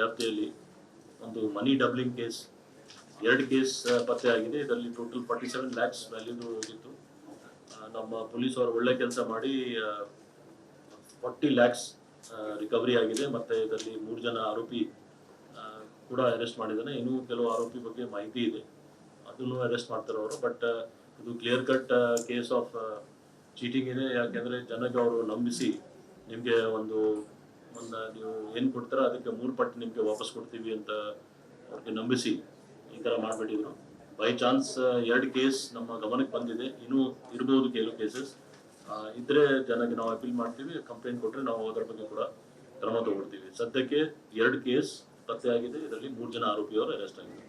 ವ್ಯಾಪ್ತಿಯಲ್ಲಿ ಒಂದು ಮನಿ doubling case, 2 case ಪತ್ತೆ ಆಗಿದೆ. ಇದರಲ್ಲಿ ಟೋಟಲ್ 47 lakhs ವ್ಯಾಲ್ಯೂದು ಹೋಗಿತ್ತು. ನಮ್ಮ ಪೊಲೀಸ್ ಅವರು ಒಳ್ಳೆ ಕೆಲಸ ಮಾಡಿ 40 lakhs ರಿಕವರಿ ಆಗಿದೆ. ಮತ್ತೆ ಇದರಲ್ಲಿ 3 ಜನ ಆರೋಪಿ ಕೂಡ ಅರೆಸ್ಟ್ ಮಾಡಿದ್ದಾನೆ. ಇನ್ನೂ ಕೆಲವು ಆರೋಪಿ ಬಗ್ಗೆ ಮಾಹಿತಿ ಇದೆ, ಅದನ್ನು ಅರೆಸ್ಟ್ ಮಾಡ್ತಾರೆ ಅವರು. ಬಟ್ ಇದು clear cut case of cheating ಇದೆ. ಯಾಕೆಂದ್ರೆ ಜನಕ್ಕೆ ಅವರು ನಂಬಿಸಿ ನಿಮಗೆ ಒಂದು ನೀವು ಏನು ಕೊಡ್ತಾರೋ ಅದಕ್ಕೆ 3 ಪಟ್ಟು ನಿಮಗೆ ವಾಪಸ್ ಕೊಡ್ತೀವಿ ಅಂತ ಅವ್ರಿಗೆ ನಂಬಿಸಿ ಈ ಥರ ಮಾಡಿಬಿಟ್ಟಿದ್ರು. ಬೈ ಚಾನ್ಸ್ 2 ಕೇಸ್ ನಮ್ಮ ಗಮನಕ್ಕೆ ಬಂದಿದೆ, ಇನ್ನೂ ಇರ್ಬೋದು ಕೆಲವು ಕೇಸಸ್ ಇದ್ರೆ ಜನಕ್ಕೆ ನಾವು ಅಪೀಲ್ ಮಾಡ್ತೀವಿ. ಕಂಪ್ಲೇಂಟ್ ಕೊಟ್ಟರೆ ನಾವು ಅದರ ಬಗ್ಗೆ ಕೂಡ ಕ್ರಮ ತಗೊಳ್ತೀವಿ. ಸದ್ಯಕ್ಕೆ 2 ಕೇಸ್ ಪತ್ತೆ ಆಗಿದೆ, ಇದರಲ್ಲಿ 3 ಜನ ಆರೋಪಿಯವರು ಅರೆಸ್ಟ್ ಆಗಿದೆ.